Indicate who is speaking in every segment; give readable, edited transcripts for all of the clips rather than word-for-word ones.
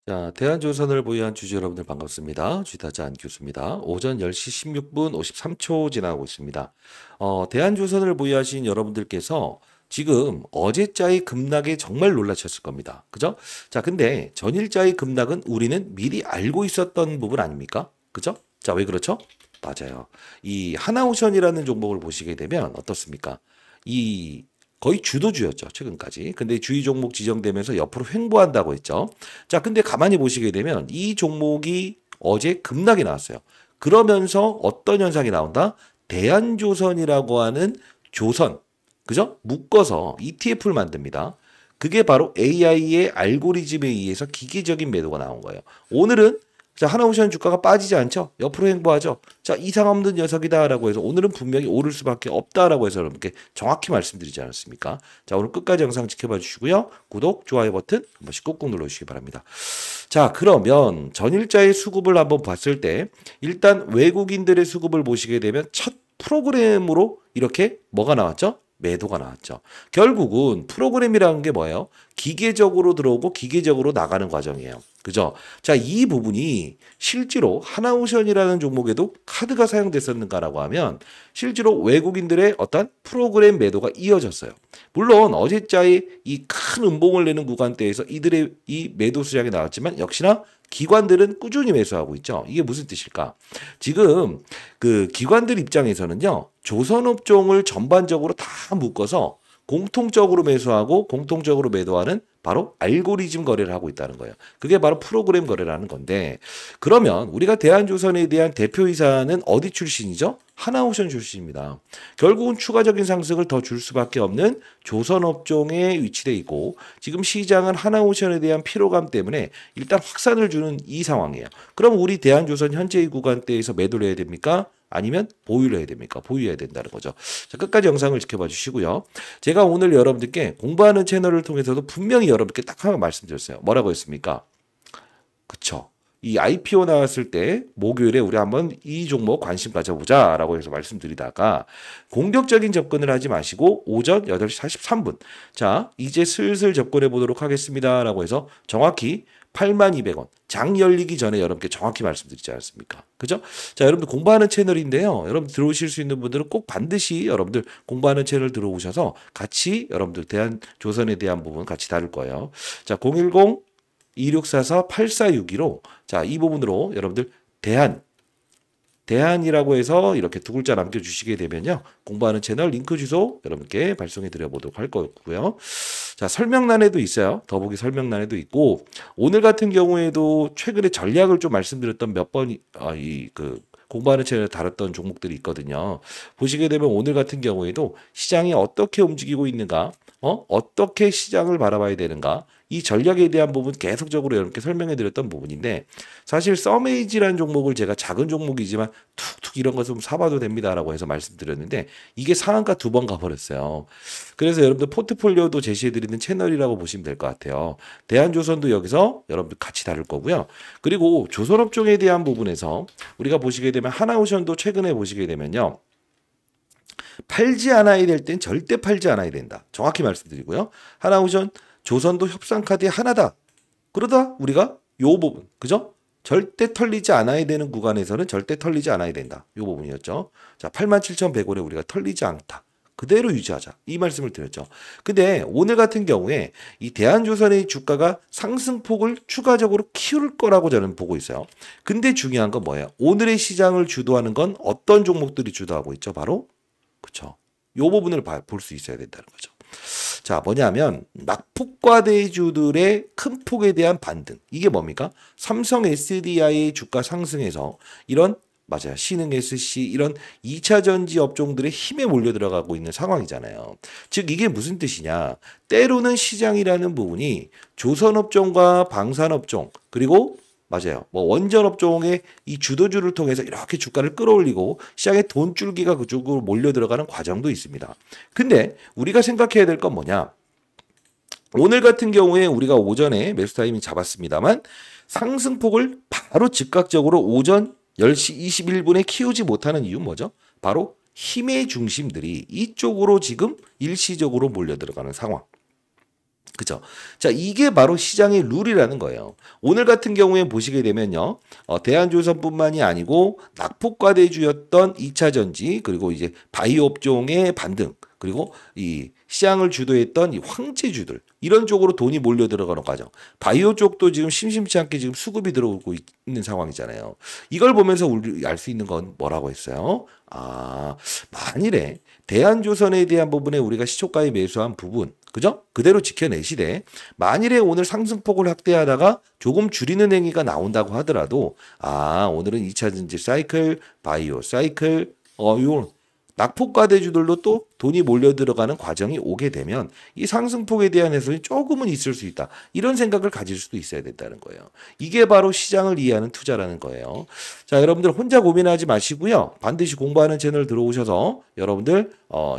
Speaker 1: 자, 대한조선을 보유한 주주 여러분들 반갑습니다. 주타자 안 교수입니다. 오전 10시 16분 53초 지나고 있습니다. 대한조선을 보유하신 여러분들께서 지금 어제자의 급락에 정말 놀라셨을 겁니다. 그죠? 자, 근데 전일자의 급락은 우리는 미리 알고 있었던 부분 아닙니까? 그죠? 자, 왜 그렇죠? 맞아요. 이 하나오션이라는 종목을 보시게 되면 어떻습니까? 이 거의 주도주였죠, 최근까지. 근데 주의 종목 지정되면서 옆으로 횡보한다고 했죠. 자, 근데 가만히 보시게 되면 이 종목이 어제 급락이 나왔어요. 그러면서 어떤 현상이 나온다? 대한조선이라고 하는 조선, 그죠? 묶어서 ETF를 만듭니다. 그게 바로 AI의 알고리즘에 의해서 기계적인 매도가 나온 거예요. 오늘은 자, 하나오션 주가가 빠지지 않죠? 옆으로 행보하죠? 자, 이상 없는 녀석이다라고 해서 오늘은 분명히 오를 수밖에 없다라고 해서 여러분께 정확히 말씀드리지 않았습니까? 자, 오늘 끝까지 영상 지켜봐 주시고요. 구독, 좋아요 버튼 한 번씩 꾹꾹 눌러주시기 바랍니다. 자, 그러면 전일자의 수급을 한번 봤을 때 일단 외국인들의 수급을 보시게 되면 첫 프로그램으로 이렇게 뭐가 나왔죠? 매도가 나왔죠. 결국은 프로그램이라는 게 뭐예요? 기계적으로 들어오고 기계적으로 나가는 과정이에요. 그죠? 자, 이 부분이 실제로 하나오션이라는 종목에도 카드가 사용됐었는가라고 하면 실제로 외국인들의 어떤 프로그램 매도가 이어졌어요. 물론 어제자의 이 큰 음봉을 내는 구간대에서 이들의 이 매도 수량이 나왔지만 역시나 기관들은 꾸준히 매수하고 있죠. 이게 무슨 뜻일까? 지금 그 기관들 입장에서는요. 조선업종을 전반적으로 다 묶어서 공통적으로 매수하고 공통적으로 매도하는 바로 알고리즘 거래를 하고 있다는 거예요. 그게 바로 프로그램 거래라는 건데 그러면 우리가 대한조선에 대한 대표이사는 어디 출신이죠? 하나오션 출신입니다. 결국은 추가적인 상승을 더 줄 수밖에 없는 조선업종에 위치돼 있고 지금 시장은 하나오션에 대한 피로감 때문에 일단 확산을 주는 이 상황이에요. 그럼 우리 대한조선 현재의 구간대에서 매도를 해야 됩니까? 아니면 보유를 해야 됩니까? 보유해야 된다는 거죠. 자, 끝까지 영상을 지켜봐 주시고요. 제가 오늘 여러분들께 공부하는 채널을 통해서도 분명히 여러분께 딱 하나 말씀드렸어요. 뭐라고 했습니까? 그쵸. 이 IPO 나왔을 때 목요일에 우리 한번 이 종목 관심 가져보자라고 해서 말씀드리다가 공격적인 접근을 하지 마시고 오전 8시 43분 자 이제 슬슬 접근해 보도록 하겠습니다라고 해서 정확히 82,200원 장 열리기 전에 여러분께 정확히 말씀드리지 않았습니까? 그죠? 자, 여러분들 공부하는 채널인데요. 여러분들 들어오실 수 있는 분들은 꼭 반드시 여러분들 공부하는 채널 들어오셔서 같이 여러분들 대한조선에 대한 부분 같이 다룰 거예요. 자, 010 2644-8462로 자, 이 부분으로 여러분들 대한이라고 해서 이렇게 두 글자 남겨주시게 되면요. 공부하는 채널 링크 주소 여러분께 발송해 드려 보도록 할 거고요. 자, 설명란에도 있어요. 더보기 설명란에도 있고 오늘 같은 경우에도 최근에 전략을 좀 말씀드렸던 몇 번 공부하는 채널을 다뤘던 종목들이 있거든요. 보시게 되면 오늘 같은 경우에도 시장이 어떻게 움직이고 있는가, 어떻게 시장을 바라봐야 되는가, 이 전략에 대한 부분 계속적으로 여러분께 설명해 드렸던 부분인데 사실 서메이지라는 종목을 제가 작은 종목이지만 툭툭 이런 거 좀 사봐도 됩니다라고 해서 말씀드렸는데 이게 상한가 2번 가버렸어요. 그래서 여러분들 포트폴리오도 제시해 드리는 채널이라고 보시면 될 것 같아요. 대한조선도 여기서 여러분들 같이 다룰 거고요. 그리고 조선업종에 대한 부분에서 우리가 보시게 되면 하나오션도 최근에 보시게 되면요. 팔지 않아야 될 땐 절대 팔지 않아야 된다. 정확히 말씀드리고요. 하나오션 조선도 협상카드의 하나다. 그러다 우리가 요 부분, 그죠? 절대 털리지 않아야 되는 구간에서는 절대 털리지 않아야 된다. 요 부분이었죠. 자, 87,100원에 우리가 털리지 않다. 그대로 유지하자. 이 말씀을 드렸죠. 근데 오늘 같은 경우에 이 대한조선의 주가가 상승폭을 추가적으로 키울 거라고 저는 보고 있어요. 근데 중요한 건 뭐예요? 오늘의 시장을 주도하는 건 어떤 종목들이 주도하고 있죠? 바로 그쵸. 요 부분을 볼 수 있어야 된다는 거죠. 자, 뭐냐면 낙폭과대주들의 큰 폭에 대한 반등. 이게 뭡니까? 삼성 SDI의 주가 상승에서 이런 맞아요. 신흥 SC 이런 2차 전지 업종들의 힘에 몰려 들어가고 있는 상황이잖아요. 즉 이게 무슨 뜻이냐? 때로는 시장이라는 부분이 조선업종과 방산업종 그리고 맞아요. 뭐 원전업종의 이 주도주를 통해서 이렇게 주가를 끌어올리고 시장에 돈줄기가 그쪽으로 몰려 들어가는 과정도 있습니다. 근데 우리가 생각해야 될 건 뭐냐? 오늘 같은 경우에 우리가 오전에 매수 타이밍 잡았습니다만 상승폭을 바로 즉각적으로 오전 10시 21분에 키우지 못하는 이유는 뭐죠? 바로 힘의 중심들이 이쪽으로 지금 일시적으로 몰려 들어가는 상황. 그죠? 자, 이게 바로 시장의 룰이라는 거예요. 오늘 같은 경우에 보시게 되면요. 대한조선뿐만이 아니고 낙폭과대주였던 2차 전지 그리고 이제 바이오 업종의 반등 그리고 이 시장을 주도했던 이 황제주들 이런 쪽으로 돈이 몰려 들어가는 과정. 바이오 쪽도 지금 심심치 않게 지금 수급이 들어오고 있는 상황이잖아요. 이걸 보면서 우리 알 수 있는 건 뭐라고 했어요? 아, 만일에 대한조선에 대한 부분에 우리가 시초가에 매수한 부분, 그죠? 그대로 지켜내시되 만일에 오늘 상승폭을 확대하다가 조금 줄이는 행위가 나온다고 하더라도 오늘은 2차 전지 사이클, 바이오 사이클, 요 낙폭과대주들도 또 돈이 몰려 들어가는 과정이 오게 되면 이 상승폭에 대한 해소는 조금은 있을 수 있다. 이런 생각을 가질 수도 있어야 된다는 거예요. 이게 바로 시장을 이해하는 투자라는 거예요. 자, 여러분들 혼자 고민하지 마시고요. 반드시 공부하는 채널 들어오셔서 여러분들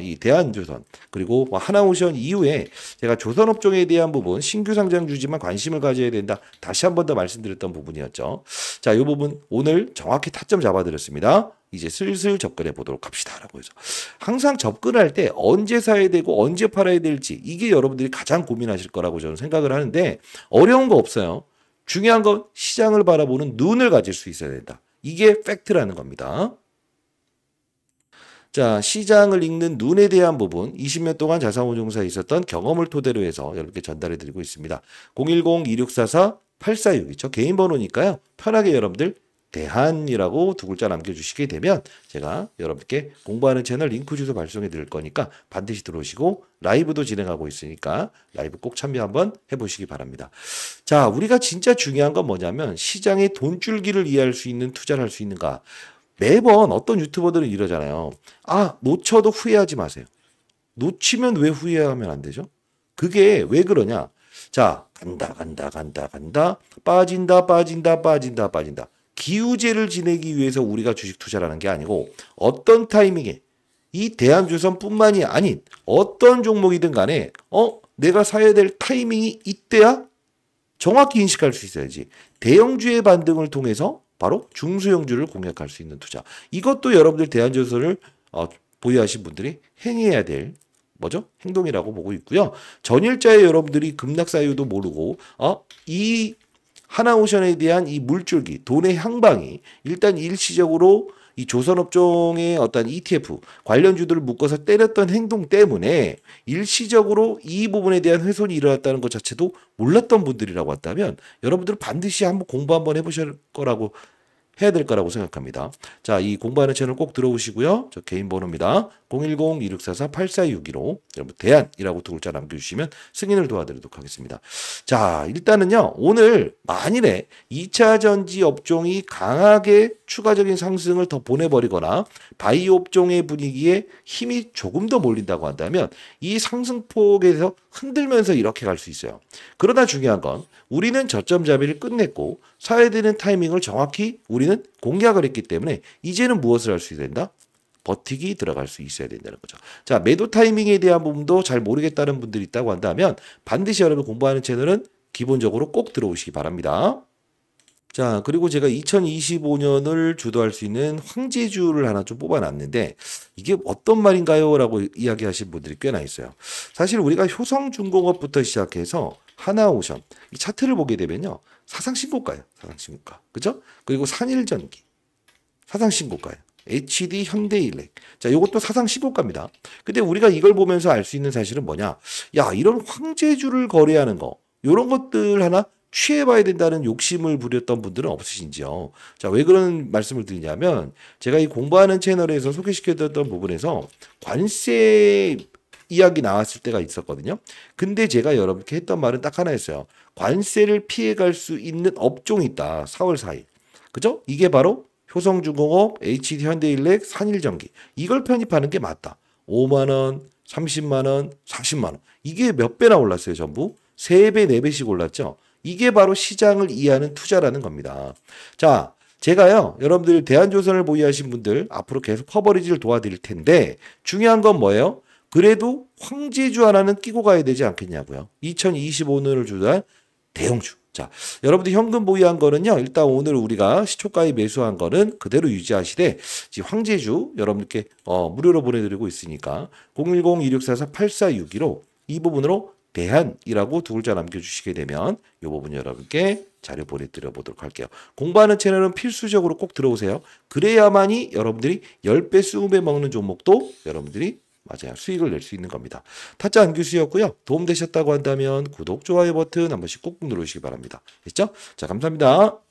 Speaker 1: 이 대한조선 그리고 하나오션 이후에 제가 조선업종에 대한 부분 신규 상장 주지만 관심을 가져야 된다. 다시 한 번 더 말씀드렸던 부분이었죠. 자, 이 부분 오늘 정확히 타점 잡아드렸습니다. 이제 슬슬 접근해 보도록 합시다라고 해서 항상 접근할 때 언제 사야 되고 언제 팔아야 될지 이게 여러분들이 가장 고민하실 거라고 저는 생각을 하는데 어려운 거 없어요. 중요한 건 시장을 바라보는 눈을 가질 수 있어야 된다. 이게 팩트라는 겁니다. 자, 시장을 읽는 눈에 대한 부분 20년 동안 자산운용사에 있었던 경험을 토대로 해서 여러분께 전달해 드리고 있습니다. 010-2644-8462 개인 번호니까요. 편하게 여러분들 대한이라고 두 글자 남겨주시게 되면 제가 여러분께 공부하는 채널 링크 주소 발송해 드릴 거니까 반드시 들어오시고 라이브도 진행하고 있으니까 라이브 꼭 참여 한번 해보시기 바랍니다. 자, 우리가 진짜 중요한 건 뭐냐면 시장의 돈줄기를 이해할 수 있는 투자를 할 수 있는가. 매번 어떤 유튜버들은 이러잖아요. 놓쳐도 후회하지 마세요. 놓치면 왜 후회하면 안 되죠? 그게 왜 그러냐. 자, 간다. 빠진다. 기우제를 지내기 위해서 우리가 주식 투자라는 게 아니고 어떤 타이밍에 이 대한조선뿐만이 아닌 어떤 종목이든 간에 내가 사야 될 타이밍이 이때야 정확히 인식할 수 있어야지. 대형주의 반등을 통해서 바로 중소형주를 공략할 수 있는 투자. 이것도 여러분들 대한조선을 보유하신 분들이 행해야 될 뭐죠? 행동이라고 보고 있고요. 전일자에 여러분들이 급락 사유도 모르고 이 하나오션에 대한 이 물줄기, 돈의 향방이 일단 일시적으로 이 조선업종의 어떤 ETF 관련주들을 묶어서 때렸던 행동 때문에 일시적으로 이 부분에 대한 훼손이 일어났다는 것 자체도 몰랐던 분들이라고 한다면 여러분들은 반드시 한번 공부 한번 해보실 거라고 해야 될 거라고 생각합니다. 자, 이 공부하는 채널 꼭 들어오시고요. 저 개인 번호입니다. 010-2644-8462로 여러분 대안이라고 두 글자 남겨주시면 승인을 도와드리도록 하겠습니다. 자, 일단은요. 오늘 만일에 2차 전지 업종이 강하게 추가적인 상승을 더 보내버리거나 바이오 업종의 분위기에 힘이 조금 더 몰린다고 한다면 이 상승폭에서 흔들면서 이렇게 갈 수 있어요. 그러나 중요한 건 우리는 저점 잡이를 끝냈고 사야 되는 타이밍을 정확히 우리는 공략을 했기 때문에 이제는 무엇을 할 수 있어야 된다? 버티기 들어갈 수 있어야 된다는 거죠. 자, 매도 타이밍에 대한 부분도 잘 모르겠다는 분들이 있다고 한다면 반드시 여러분 공부하는 채널은 기본적으로 꼭 들어오시기 바랍니다. 자, 그리고 제가 2025년을 주도할 수 있는 황제주를 하나 좀 뽑아놨는데 이게 어떤 말인가요? 라고 이야기하신 분들이 꽤나 있어요. 사실 우리가 효성중공업부터 시작해서 하나오션 이 차트를 보게 되면요. 사상신고가예요. 사상신고가. 그죠? 그리고 산일전기 사상신고가예요. HD 현대일렉. 자, 이것도 사상신고가입니다. 근데 우리가 이걸 보면서 알 수 있는 사실은 뭐냐? 야, 이런 황제주를 거래하는 거 이런 것들 하나 취해봐야 된다는 욕심을 부렸던 분들은 없으신지요? 자, 왜 그런 말씀을 드리냐면 제가 이 공부하는 채널에서 소개시켜드렸던 부분에서 관세 이야기 나왔을 때가 있었거든요. 근데 제가 여러분께 했던 말은 딱 하나였어요. 관세를 피해갈 수 있는 업종이 있다. 4월 4일. 그죠? 이게 바로 효성중공업, HD 현대일렉, 산일전기. 이걸 편입하는 게 맞다. 5만 원, 30만 원, 40만 원. 이게 몇 배나 올랐어요, 전부? 3배, 4배씩 올랐죠? 이게 바로 시장을 이해하는 투자라는 겁니다. 자, 제가요, 여러분들 대한조선을 보유하신 분들 앞으로 계속 커버리지를 도와드릴 텐데 중요한 건 뭐예요? 그래도 황제주 하나는 끼고 가야 되지 않겠냐고요. 2025년을 주도한 대형주. 자, 여러분들 현금 보유한 거는요. 일단 오늘 우리가 시초가에 매수한 거는 그대로 유지하시되 지금 황제주 여러분들께 무료로 보내드리고 있으니까 010-2644-8462로 이 부분으로 대한이라고 두 글자 남겨주시게 되면 이 부분 여러분께 자료 보내드려 보도록 할게요. 공부하는 채널은 필수적으로 꼭 들어오세요. 그래야만이 여러분들이 10배, 20배 먹는 종목도 여러분들이 맞아요. 수익을 낼 수 있는 겁니다. 타짜 안규수였고요. 도움되셨다고 한다면 구독, 좋아요 버튼 한 번씩 꾹꾹 누르시기 바랍니다. 됐죠? 자, 감사합니다.